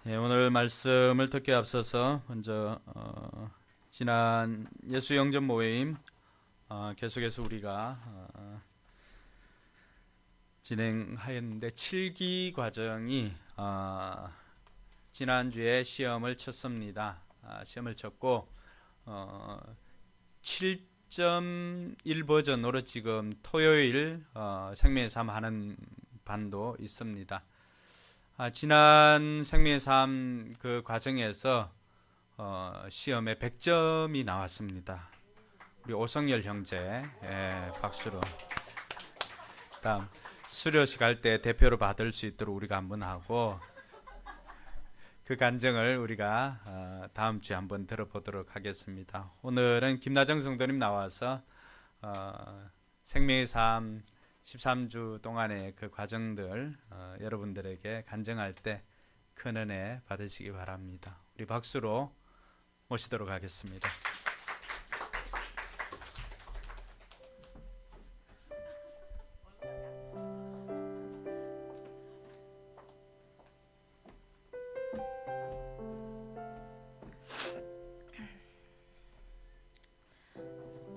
예, 오늘 말씀을 듣기에 앞서서 먼저 지난 예수 영접 모임 계속해서 우리가 진행하였는데 7기 과정이 지난주에 시험을 쳤습니다. 시험을 쳤고 7.1 버전으로 지금 토요일 생명의 삶 하는 반도 있습니다. 지난 생명의 삶 그 과정에서 시험에 100점이 나왔습니다. 우리 오성열 형제, 박수로. 다음 수료식 할 때 대표로 받을 수 있도록 우리가 한번 하고, 그 간증을 우리가 다음 주에 한번 들어보도록 하겠습니다. 오늘은 김나정 성도님 나와서 생명의 삶 13주 동안의 그 과정들 여러분들에게 간증할 때 큰 은혜 받으시기 바랍니다. 우리 박수로 모시도록 하겠습니다.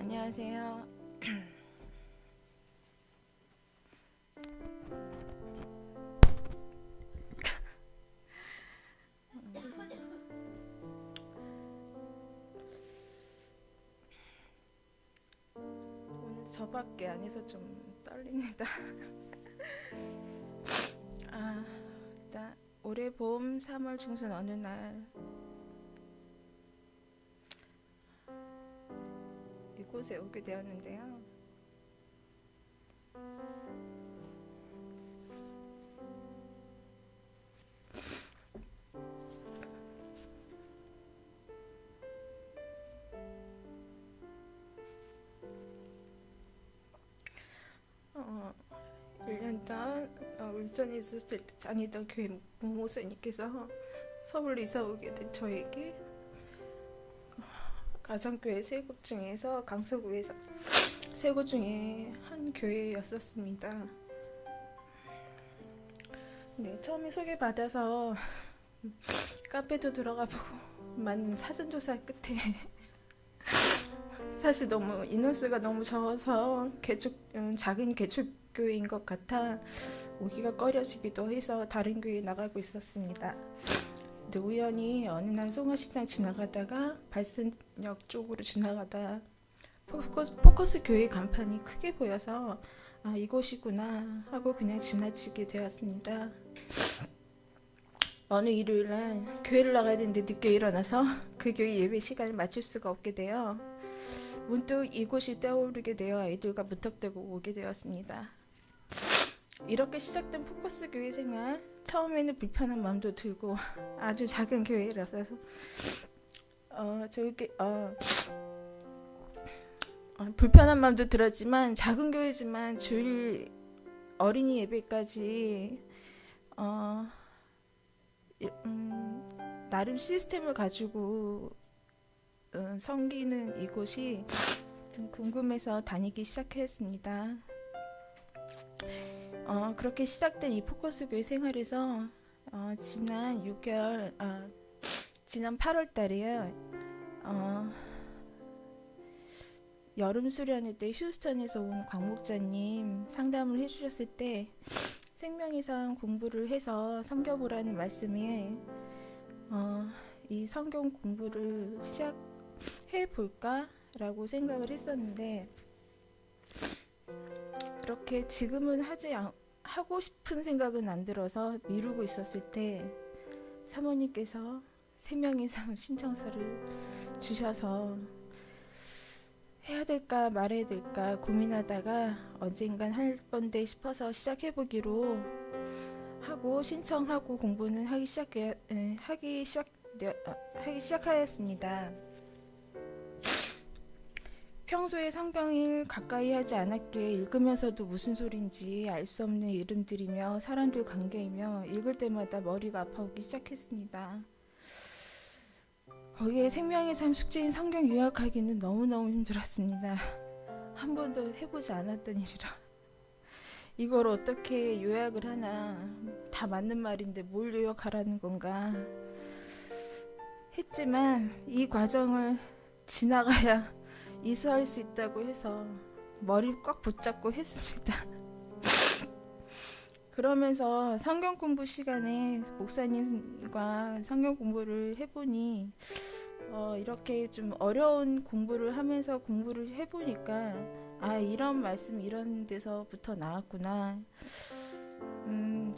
안녕하세요. 오늘 저밖에 안 해서 좀 떨립니다. 일단 올해 봄 3월 중순 어느 날 이곳에 오게 되었는데요. 어, 1년 전 울산에 있었을 때 다니던 교회 목사님께서 서울로 이사 오게 된 저에게 가정교회 세 곳 중에서 강서구에서 세 곳 중에 한 교회였었습니다. 네, 처음에 소개받아서 카페도 들어가 보고 많은 사전조사 끝에 사실 너무 인원수가 너무 적어서 작은 개척교회인 것 같아 오기가 꺼려지기도 해서 다른 교회에 나가고 있었습니다. 근데 우연히 어느 날 송화시장 지나가다가 발산역 쪽으로 지나가다 포커스 교회 간판이 크게 보여서 이곳이구나 하고 그냥 지나치게 되었습니다. 어느 일요일날 교회를 나가야 되는데 늦게 일어나서 그 교회 예배 시간을 맞출 수가 없게 되어 문득 이곳이 떠오르게 되어 아이들과 무턱대고 오게 되었습니다. 이렇게 시작된 포커스 교회 생활, 처음에는 불편한 마음도 들고 아주 작은 교회라서 불편한 마음도 들었지만 작은 교회지만 주일 어린이 예배까지 나름 시스템을 가지고 섬기는 이곳이 좀 궁금해서 다니기 시작했습니다. 그렇게 시작된 이 포커스 교회 생활에서 지난 8월 달에요. 여름 수련회 때 휴스턴에서 온 광 목자님 상담을 해주셨을 때 생명의 삶 공부를 해서 섬겨보라는 말씀에 이 성경 공부를 시작해볼까? 라고 생각을 했었는데 그렇게 지금은 하고 싶은 생각은 안 들어서 미루고 있었을 때 사모님께서 생명의 삶 신청서를 주셔서 해야 될까 말아야 될까 고민하다가 언젠간 할 건데 싶어서 시작해보기로 하고 신청하고 공부는 하기 시작하였습니다. 평소에 성경을 가까이 하지 않았기에 읽으면서도 무슨 소린지 알 수 없는 이름들이며 사람들 관계이며 읽을 때마다 머리가 아파오기 시작했습니다. 거기에 생명의 삶 숙제인 성경 요약하기는 너무너무 힘들었습니다. 한 번도 해보지 않았던 일이라 이걸 어떻게 요약을 하나, 다 맞는 말인데 뭘 요약하라는 건가 했지만 이 과정을 지나가야 이수할 수 있다고 해서 머리를 꽉 붙잡고 했습니다. 그러면서 성경 공부 시간에 목사님과 성경 공부를 해보니 이렇게 좀 어려운 공부를 하면서 공부를 해보니까 이런 말씀 이런 데서부터 나왔구나.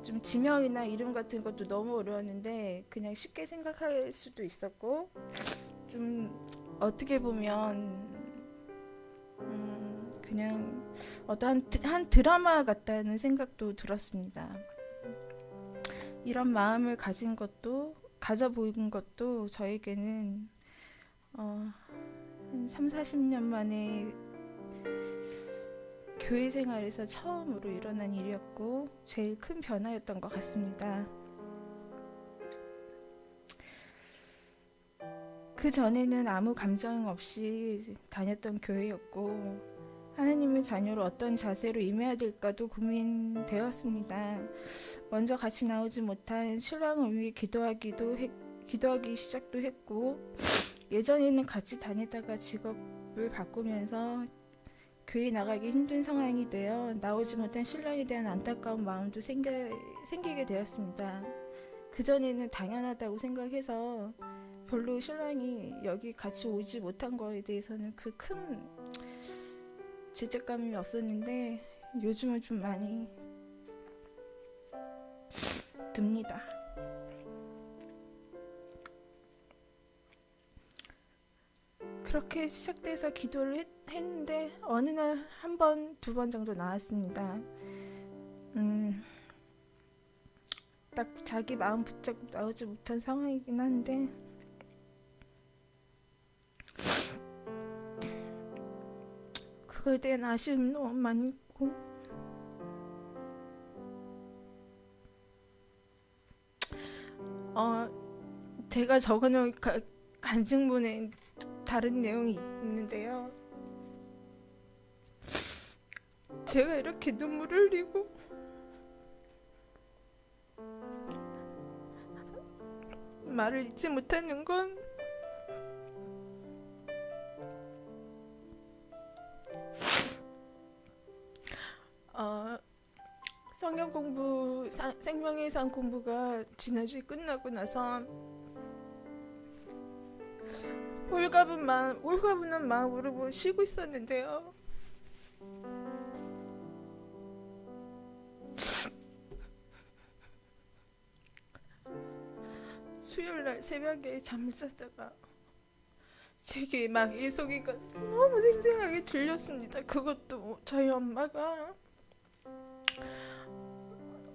좀 지명이나 이름 같은 것도 너무 어려웠는데 그냥 쉽게 생각할 수도 있었고, 좀 어떻게 보면 그냥 어떤 한 드라마 같다는 생각도 들었습니다. 이런 마음을 가져보는 것도 저에게는 한 3, 40년 만에 교회 생활에서 처음으로 일어난 일이었고 제일 큰 변화였던 것 같습니다. 그 전에는 아무 감정 없이 다녔던 교회였고 하나님의 자녀로 어떤 자세로 임해야 될까도 고민되었습니다. 먼저 같이 나오지 못한 신랑을 위해 기도하기 시작도 했고, 예전에는 같이 다니다가 직업을 바꾸면서 교회 나가기 힘든 상황이 되어 나오지 못한 신랑에 대한 안타까운 마음도 생기게 되었습니다. 그전에는 당연하다고 생각해서 별로 신랑이 여기 같이 오지 못한 거에 대해서는 그 큰 죄책감이 없었는데 요즘은 좀 많이 듭니다. 그렇게 시작돼서 기도를 했는데 어느 날 한 번, 두 번 정도 나왔습니다. 딱 자기 마음 붙잡고 나오지 못한 상황이긴 한데 그거에 대한 아쉬움이 너무 많이 있고, 제가 적어놓은 간증문에 다른 내용이 있는데요. 제가 이렇게 눈물을 흘리고 말을 잊지 못하는 건 성경 공부, 생명의 산 공부가 지난주에 끝나고 나서 홀가분한 마음으로 쉬고 있었는데요. 수요일날 새벽에 잠을 자다가 제게 마귀의 소리가 너무 생생하게 들렸습니다. 그것도 저희 엄마가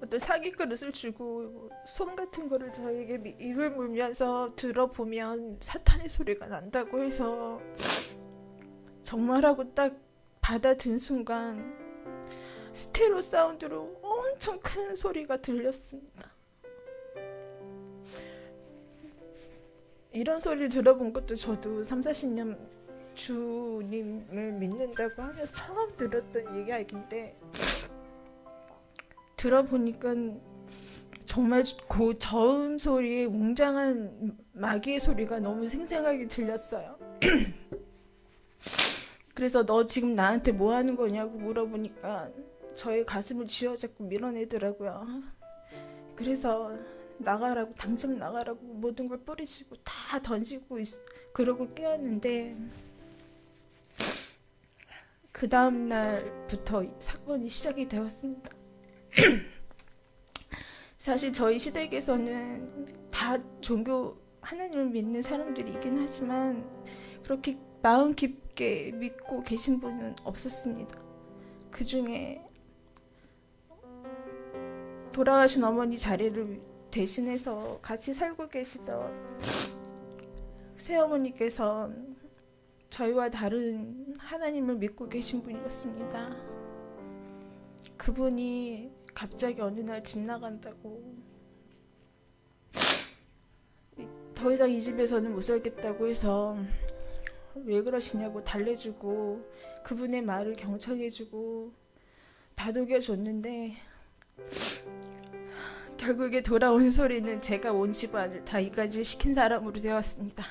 어떤 사기 그릇을 주고 솜 같은 거를 저에게 입을 물면서 들어보면 사탄의 소리가 난다고 해서 정말하고 딱 받아든 순간 스테레오 사운드로 엄청 큰 소리가 들렸습니다. 이런 소리를 들어본 것도 저도 3, 40년 주님을 믿는다고 하며 처음 들었던 이야기인데 들어보니까 정말 그 저음 소리에 웅장한 마귀의 소리가 너무 생생하게 들렸어요. 그래서 너 지금 나한테 뭐 하는 거냐고 물어보니까 저의 가슴을 쥐어잡고 밀어내더라고요. 그래서 나가라고, 당장 나가라고 모든 걸 뿌리치고 다 던지고 그러고 깨었는데 그 다음 날부터 사건이 시작이 되었습니다. 사실 저희 시댁에서는 다 종교 하나님을 믿는 사람들이긴 하지만 그렇게 마음 깊게 믿고 계신 분은 없었습니다. 그 중에 돌아가신 어머니 자리를 대신해서 같이 살고 계시던 새어머니께서 저희와 다른 하나님을 믿고 계신 분이었습니다. 그분이 갑자기 어느 날 집 나간다고, 더 이상 이 집에서는 못 살겠다고 해서 왜 그러시냐고 달래주고 그분의 말을 경청해주고 다독여줬는데 결국에 돌아온 소리는 제가 온 집안을 다 이까지 시킨 사람으로 되었습니다.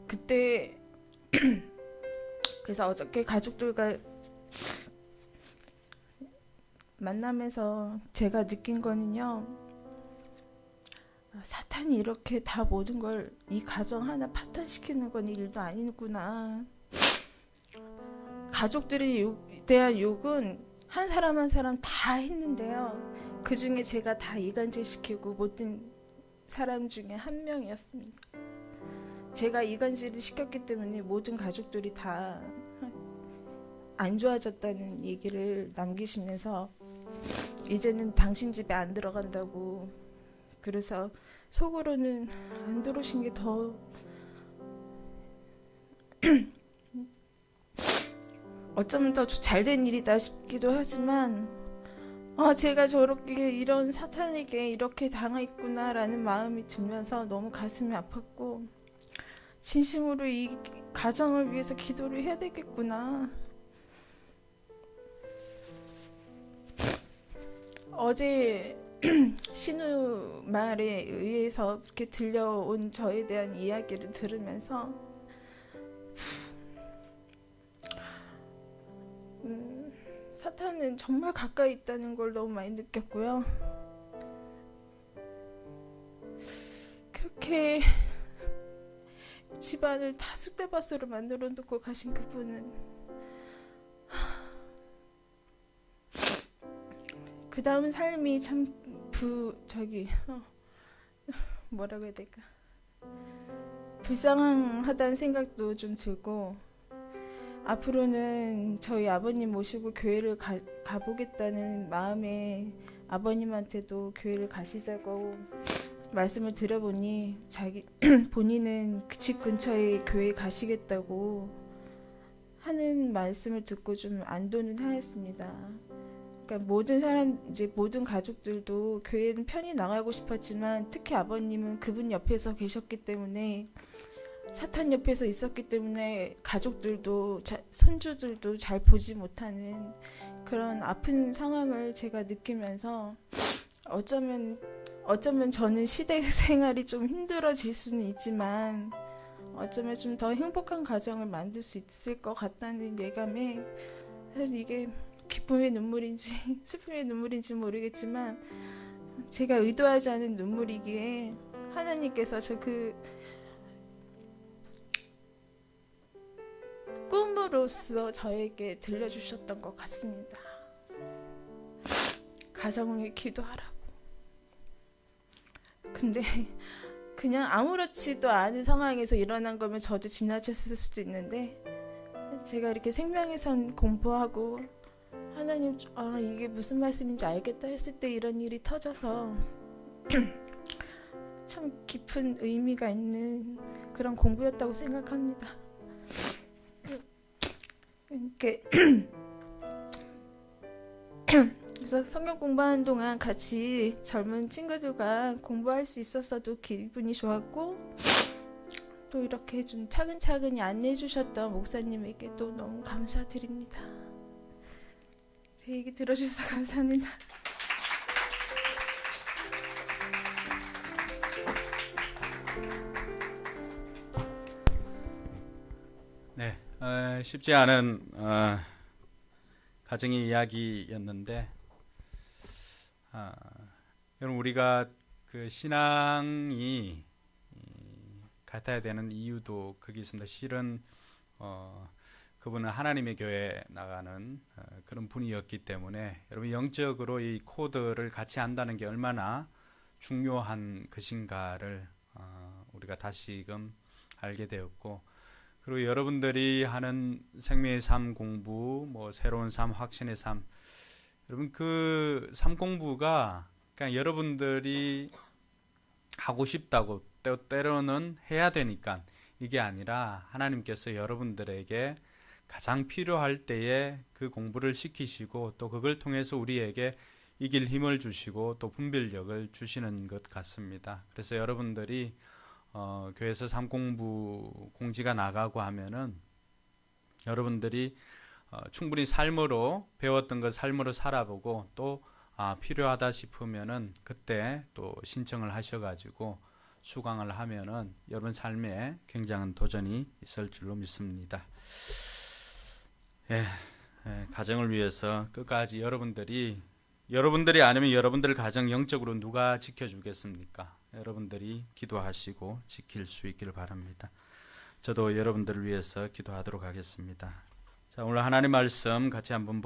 그때 그래서 어저께 가족들과 만나면서 제가 느낀 거는요, 사탄이 이렇게 다 모든 걸 이 가정 하나 파탄시키는 건 일도 아니구나. 가족들에 대한 욕은 한 사람 한 사람 다 했는데요, 그 중에 제가 다 이간질시키고 못된 사람 중에 한 명이었습니다. 제가 이간질을 시켰기 때문에 모든 가족들이 다 안 좋아졌다는 얘기를 남기시면서 이제는 당신 집에 안 들어간다고, 그래서 속으로는 안 들어오신 게 더 어쩌면 더 잘된 일이다 싶기도 하지만, 제가 저렇게 이런 사탄에게 이렇게 당했구나라는 마음이 들면서 너무 가슴이 아팠고, 진심으로 이 가정을 위해서 기도를 해야 되겠구나. 어제 신우 말에 의해서 그렇게 들려온 저에 대한 이야기를 들으면서 사탄은 정말 가까이 있다는 걸 너무 많이 느꼈고요. 그렇게 집안을 다 쑥대밭으로 만들어 놓고 가신 그분은 그 다음 삶이 참 뭐라고 해야 될까, 불쌍하다는 생각도 좀 들고, 앞으로는 저희 아버님 모시고 교회를 가보겠다는 마음에 아버님한테도 교회를 가시자고 말씀을 드려보니 본인은 그 집 근처에 교회 가시겠다고 하는 말씀을 듣고 좀 안도는 하였습니다. 그러니까 모든 가족들도 교회는 편히 나가고 싶었지만, 특히 아버님은 그분 옆에서 계셨기 때문에, 사탄 옆에서 있었기 때문에 가족들도 손주들도 잘 보지 못하는 그런 아픈 상황을 제가 느끼면서, 어쩌면 저는 시대 생활이 좀 힘들어질 수는 있지만 어쩌면 좀 더 행복한 가정을 만들 수 있을 것 같다는 예감에, 사실 이게 기쁨의 눈물인지 슬픔의 눈물인지 모르겠지만 제가 의도하지 않은 눈물이기에 하나님께서 저 그 꿈으로써 저에게 들려주셨던 것 같습니다. 가정을 위해 기도하라고. 근데 그냥 아무렇지도 않은 상황에서 일어난 거면 저도 지나쳤을 수도 있는데, 제가 이렇게 생명의 선 공부하고 하나님 이게 무슨 말씀인지 알겠다 했을 때 이런 일이 터져서 참 깊은 의미가 있는 그런 공부였다고 생각합니다. 이렇게 그래서 성경 공부하는 동안 같이 젊은 친구들과 공부할 수 있었어도 기분이 좋았고, 또 이렇게 좀 차근차근히 안내해 주셨던 목사님에게 또 너무 감사드립니다. 제 얘기 들어주셔서 감사합니다. 네, 쉽지 않은 가정의 이야기였는데, 여러분 우리가 그 신앙이 같아야 되는 이유도 거기 있습니다. 실은 그분은 하나님의 교회에 나가는 그런 분이었기 때문에, 여러분 영적으로 이 코드를 같이 안다는 게 얼마나 중요한 것인가를 우리가 다시금 알게 되었고, 그리고 여러분들이 하는 생명의 삶 공부, 뭐 새로운 삶, 확신의 삶, 여러분 그 삶 공부가 그냥 여러분들이 하고 싶다고 때로는 해야 되니까 이게 아니라, 하나님께서 여러분들에게 가장 필요할 때에 그 공부를 시키시고, 또 그걸 통해서 우리에게 이길 힘을 주시고 또 분별력을 주시는 것 같습니다. 그래서 여러분들이 교회에서 삶 공부 공지가 나가고 하면은 여러분들이 충분히 삶으로 배웠던 것 삶으로 살아보고 또 필요하다 싶으면은 그때 또 신청을 하셔가지고 수강을 하면은 여러분 삶에 굉장한 도전이 있을 줄로 믿습니다. 가정을 위해서 끝까지 여러분들이 아니면 여러분들 가정 영적으로 누가 지켜주겠습니까? 여러분들이 기도하시고 지킬 수 있기를 바랍니다. 저도 여러분들을 위해서 기도하도록 하겠습니다. 자, 오늘 하나님 말씀 같이 한번